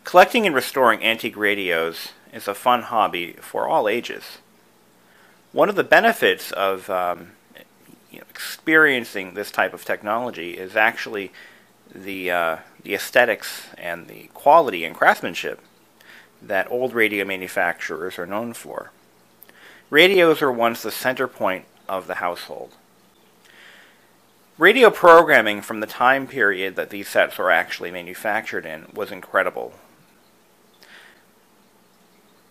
Collecting and restoring antique radios is a fun hobby for all ages. One of the benefits of experiencing this type of technology is actually the aesthetics and the quality and craftsmanship that old radio manufacturers are known for. Radios were once the center point of the household. Radio programming from the time period that these sets were actually manufactured in was incredible.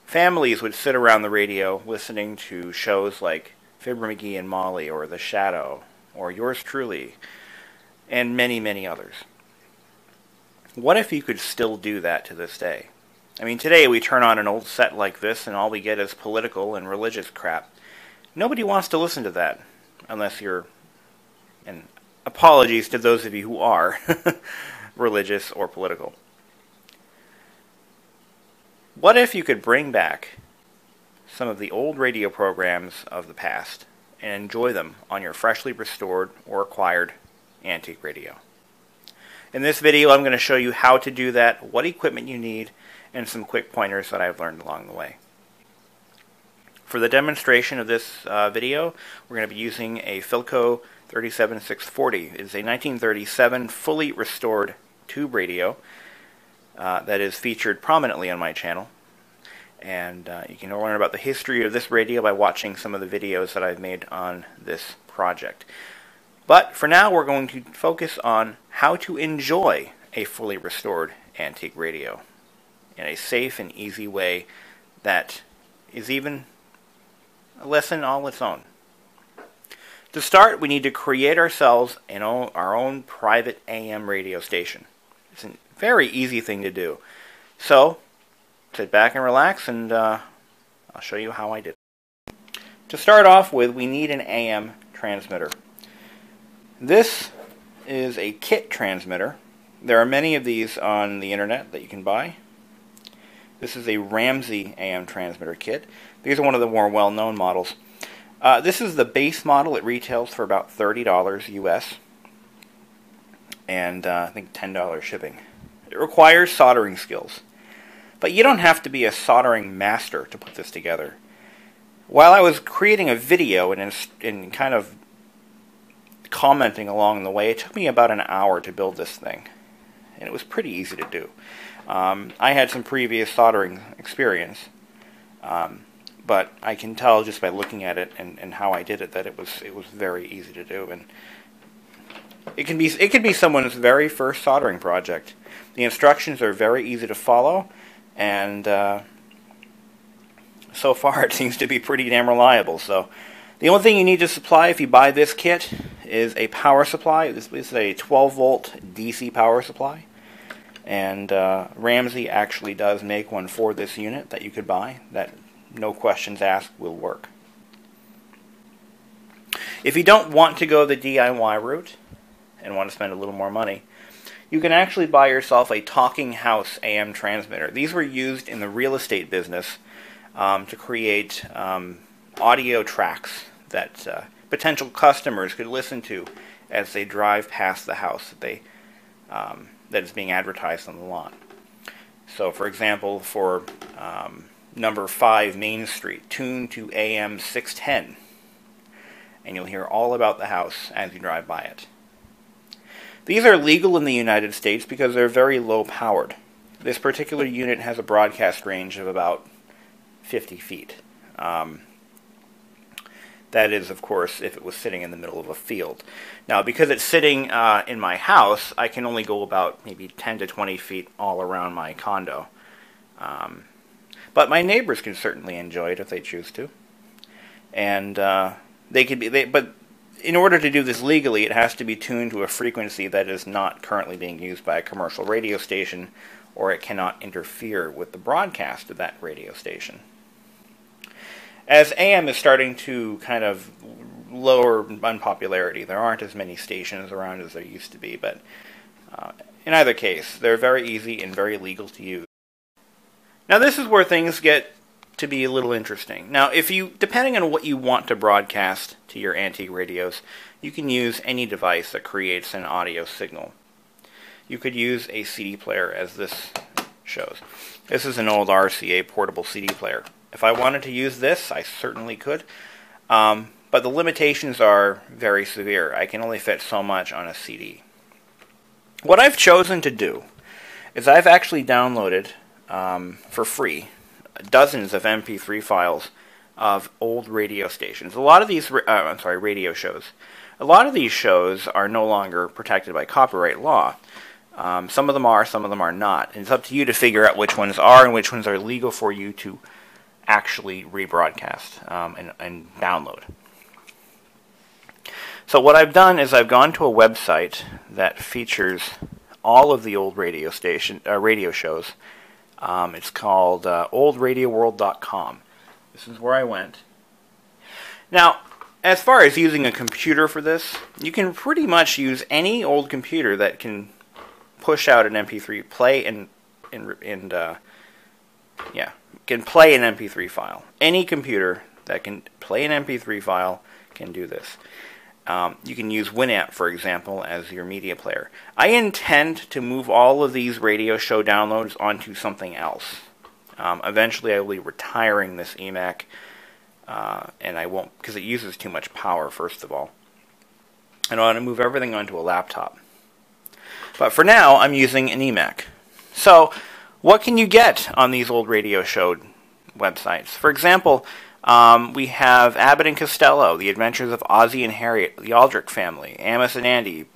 Families would sit around the radio listening to shows like Fibber McGee and Molly, or The Shadow, or Yours Truly, and many, many others. What if you could still do that to this day? I mean, today we turn on an old set like this and all we get is political and religious crap. Nobody wants to listen to that, unless you're, and apologies to those of you who are, religious or political. What if you could bring back some of the old radio programs of the past and enjoy them on your freshly restored or acquired antique radio? In this video, I'm going to show you how to do that, what equipment you need, and some quick pointers that I've learned along the way. For the demonstration of this video, we're going to be using a Philco 37640. It is a 1937 fully restored tube radio that is featured prominently on my channel. And you can learn about the history of this radio by watching some of the videos that I've made on this project. But for now, we're going to focus on how to enjoy a fully restored antique radio in a safe and easy way that is even a lesson all its own. To start, we need to create ourselves our own private AM radio station. It's a very easy thing to do. So, sit back and relax, and I'll show you how I did it. To start off with, we need an AM transmitter. This is a kit transmitter. There are many of these on the internet that you can buy. This is a Ramsey Am Transmitter Kit. These are one of the more well-known models. This is the base model. It retails for about $30 US, and I think $10 shipping. It requires soldering skills, but you don't have to be a soldering master to put this together. While I was creating a video and kind of commenting along the way, it took me about an hour to build this thing, and it was pretty easy to do. I had some previous soldering experience, but I can tell just by looking at it and how I did it that it was very easy to do, and it can be someone's very first soldering project. The instructions are very easy to follow, and so far it seems to be pretty damn reliable. So the only thing you need to supply if you buy this kit is a power supply. This is a 12-volt DC power supply, and Ramsey actually does make one for this unit that you could buy that, no questions asked, will work. If you don't want to go the DIY route and want to spend a little more money, you can actually buy yourself a talking house AM transmitter. These were used in the real estate business to create audio tracks that potential customers could listen to as they drive past the house that is being advertised on the lot. So, for example, for number 5 Main Street, tune to AM 610, and you'll hear all about the house as you drive by it. These are legal in the United States because they're very low powered. This particular unit has a broadcast range of about 50 feet. That is, of course, if it was sitting in the middle of a field. Now, because it's sitting in my house, I can only go about maybe 10 to 20 feet all around my condo. But my neighbors can certainly enjoy it if they choose to. And but in order to do this legally, it has to be tuned to a frequency that is not currently being used by a commercial radio station, or it cannot interfere with the broadcast of that radio station. As AM is starting to kind of lower in popularity, there aren't as many stations around as there used to be, but in either case, they're very easy and very legal to use. Now, this is where things get to be a little interesting. Now, depending on what you want to broadcast to your antique radios, you can use any device that creates an audio signal. You could use a CD player, as this shows. This is an old RCA portable CD player. If I wanted to use this, I certainly could, but the limitations are very severe. I can only fit so much on a CD. What I've chosen to do is I've actually downloaded, for free, dozens of MP3 files of old radio stations. A lot of these, radio shows. A lot of these shows are no longer protected by copyright law. Some of them are not. And it's up to you to figure out which ones are and which ones are legal for you to actually rebroadcast and download. So what I've done is I've gone to a website that features all of the old radio shows. It's called oldradioworld.com. This is where I went. Now, as far as using a computer for this, you can pretty much use any old computer that can push out an MP3, can play an MP3 file. Any computer that can play an MP3 file can do this. You can use Winamp, for example, as your media player. I intend to move all of these radio show downloads onto something else. Eventually I will be retiring this eMac, and I won't, because it uses too much power, first of all. And I want to move everything onto a laptop. But for now, I'm using an eMac. So, what can you get on these old radio show websites? For example, we have Abbott and Costello, The Adventures of Ozzie and Harriet, The Aldrich Family, Amos and Andy.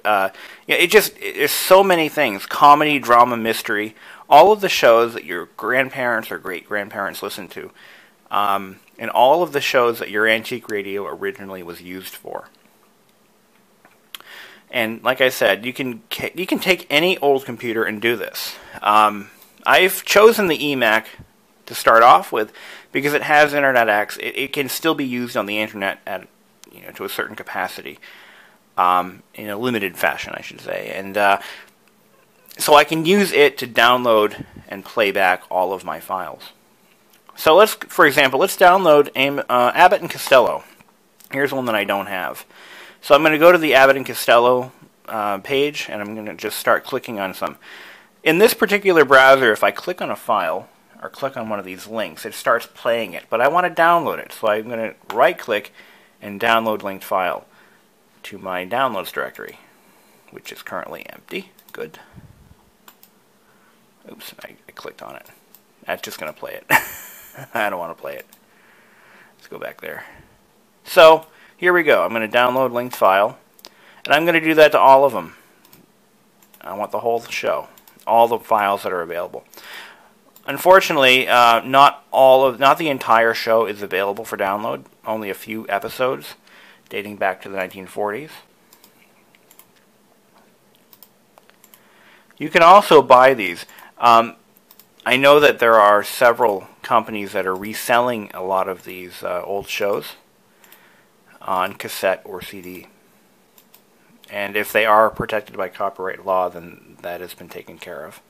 There's so many things. Comedy, drama, mystery. All of the shows that your grandparents or great-grandparents listened to. And all of the shows that your antique radio originally was used for. And like I said, you can take any old computer and do this. I've chosen the eMac to start off with because it has internet access. It can still be used on the internet at to a certain capacity, in a limited fashion, I should say. And so I can use it to download and play back all of my files. So for example, let's download Abbott and Costello. Here's one that I don't have. So I'm going to go to the Abbott and Costello page, and I'm going to just start clicking on some. In this particular browser, if I click on a file, or click on one of these links, it starts playing it. But I want to download it, so I'm going to right-click and download linked file to my downloads directory, which is currently empty. Good. Oops, I clicked on it. That's just going to play it. I don't want to play it. Let's go back there. So, here we go. I'm going to download linked file, and I'm going to do that to all of them. I want the whole show, all the files that are available. Unfortunately, not the entire show is available for download. Only a few episodes, dating back to the 1940s. You can also buy these. I know that there are several companies that are reselling a lot of these old shows on cassette or CD. And if they are protected by copyright law, then that has been taken care of.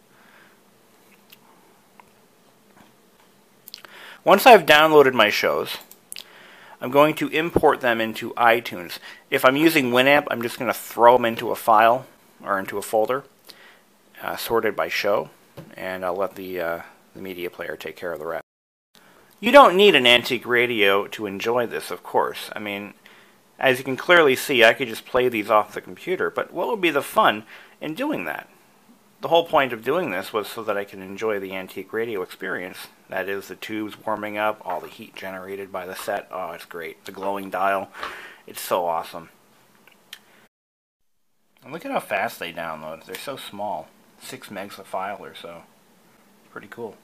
Once I've downloaded my shows, I'm going to import them into iTunes. If I'm using Winamp, I'm just going to throw them into a file or into a folder, sorted by show, and I'll let the media player take care of the rest. You don't need an antique radio to enjoy this, of course. I mean, as you can clearly see, I could just play these off the computer, but what would be the fun in doing that? The whole point of doing this was so that I can enjoy the antique radio experience. That is, the tubes warming up, all the heat generated by the set. Oh, it's great. The glowing dial. It's so awesome. And look at how fast they download. They're so small. 6 megs a file or so. Pretty cool.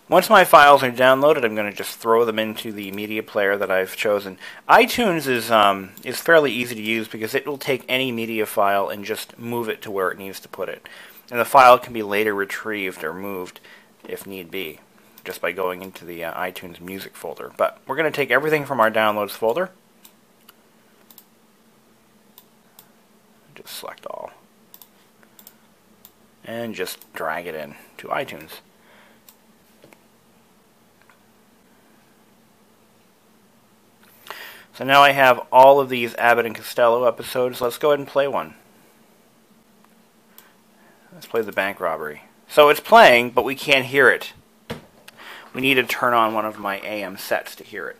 Once my files are downloaded, I'm going to just throw them into the media player that I've chosen. iTunes is fairly easy to use because it will take any media file and just move it to where it needs to put it. And the file can be later retrieved or moved if need be, just by going into the iTunes music folder. But we're going to take everything from our downloads folder. Just select all. And just drag it in to iTunes. So now I have all of these Abbott and Costello episodes. Let's go ahead and play one. Let's play The Bank Robbery. So it's playing, but we can't hear it. We need to turn on one of my AM sets to hear it.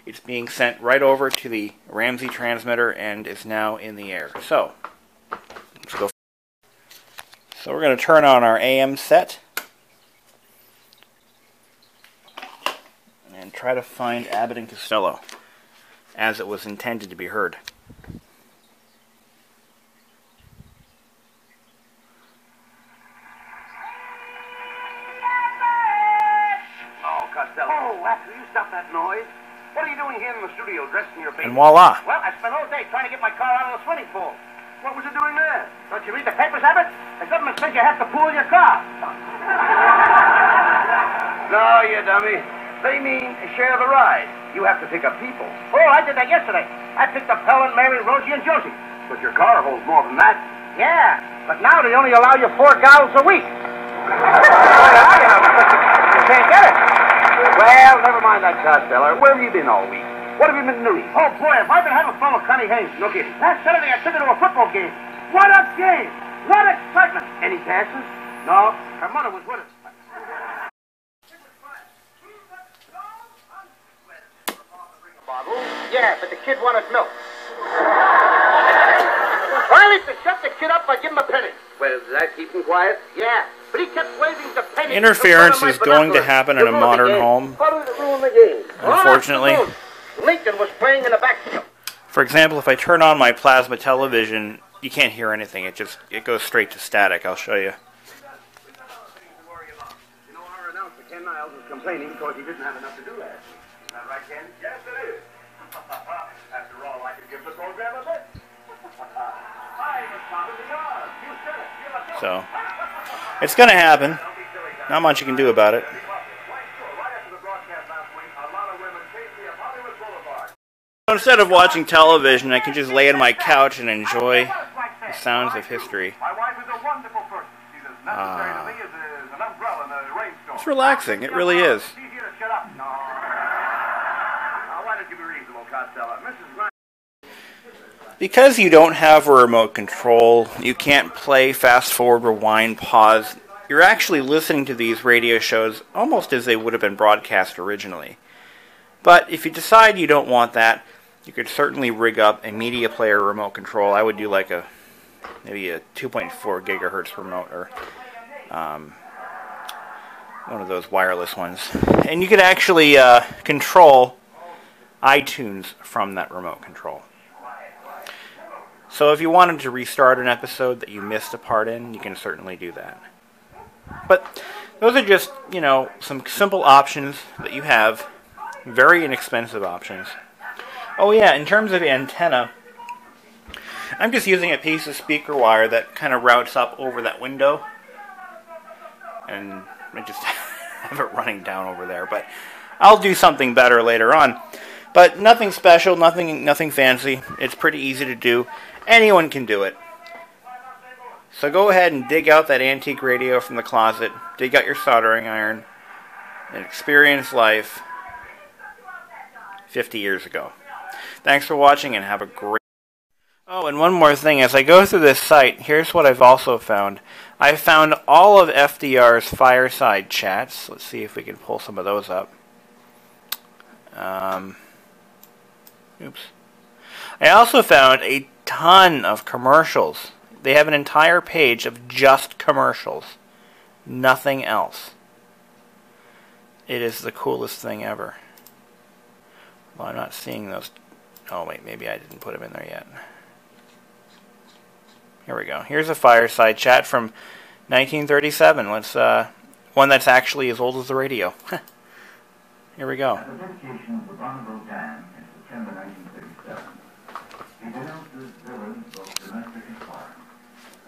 It's being sent right over to the Ramsey transmitter and is now in the air. So, let's go. So we're going to turn on our AM set and try to find Abbott and Costello as it was intended to be heard. Will you stop that noise? What are you doing here in the studio, dressed in your bathing? And voila. Well, I spent all day trying to get my car out of the swimming pool. What was you doing there? Don't you read the papers, Abbott? The government says you have to pool your car. No, you dummy. They mean share the ride. You have to pick up people. Oh, I did that yesterday. I picked up Helen, Mary, Rosie, and Josie. But your car holds more than that. Yeah, but now they only allow you 4 gallons a week. You can't get it. Well, never mind that, Costello. Where have you been all week? What have you been doing? Oh, boy, have I been having fun with Connie Hayes. No kidding. Last Saturday, I took her to a football game. What a game! What excitement! Any passes? No. Her mother was with us. Yeah, but the kid wanted milk. Finally, to shut the kid up, I give him a penny. Well, did that keep him quiet? Yeah. But he kept waving the penny. Interference is going to happen in a modern home. Unfortunately. Lincoln was playing in the backfield. For example, if I turn on my plasma television, you can't hear anything. It goes straight to static. I'll show you. You know, our announcer, Ken Niles, was complaining because he didn't have enough to do last week. Isn't that right, Ken? Yes, it is. After all, I could give the program a lift. So, it's going to happen. Not much you can do about it. Instead of watching television, I can just lay on my couch and enjoy the sounds of history. It's relaxing. It really is. Because you don't have a remote control, you can't play, fast forward, rewind, pause. You're actually listening to these radio shows almost as they would have been broadcast originally. But if you decide you don't want that, you could certainly rig up a media player remote control. I would do like maybe a 2.4 gigahertz remote or one of those wireless ones. And you could actually control iTunes from that remote control. So if you wanted to restart an episode that you missed a part in, you can certainly do that. But those are just, some simple options that you have. Very inexpensive options. Oh yeah, in terms of antenna, I'm just using a piece of speaker wire that kind of routes up over that window. And I just have it running down over there. But I'll do something better later on. But nothing special, nothing fancy. It's pretty easy to do. Anyone can do it. So go ahead and dig out that antique radio from the closet, dig out your soldering iron, and experience life 50 years ago. Thanks for watching and have a great... Oh, and one more thing. As I go through this site, here's what I've also found. I found all of FDR's Fireside Chats. Let's see if we can pull some of those up. Oops. I also found a ton of commercials. They have an entire page of just commercials. Nothing else. It is the coolest thing ever. Well, I'm not seeing those. Oh, wait, maybe I didn't put them in there yet. Here we go. Here's a Fireside Chat from 1937. Let's, one that's actually as old as the radio. Here we go. At the dedication of the Bonneville Dam in September 1937, he denounces villains both domestic and foreign,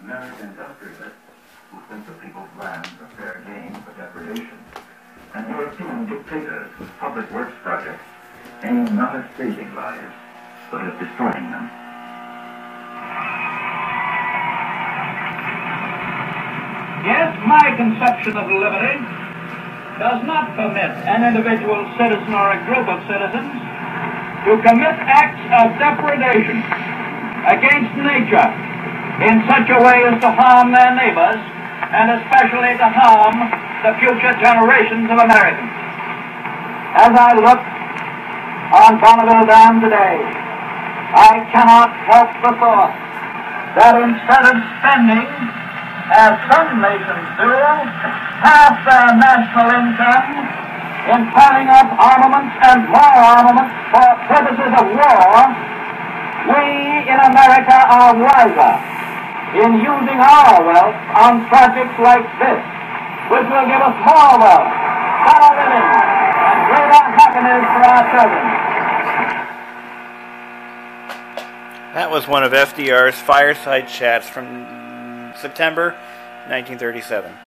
American industrialists who think the people's lands are fair game for depredation, and European dictators whose public works projects aim not at saving lives, but at destroying them. Yes, my conception of liberty does not permit an individual citizen or a group of citizens to commit acts of depredation against nature in such a way as to harm their neighbors and especially to harm the future generations of Americans. As I look on Bonneville Dam today, I cannot help the thought that instead of spending, as some nations do, half their national income in piling up armaments and more armaments for purposes of war, we in America are wiser in using our wealth on projects like this, which will give us more wealth, better living, and greater happiness for our children. That was one of FDR's Fireside Chats from September 1937.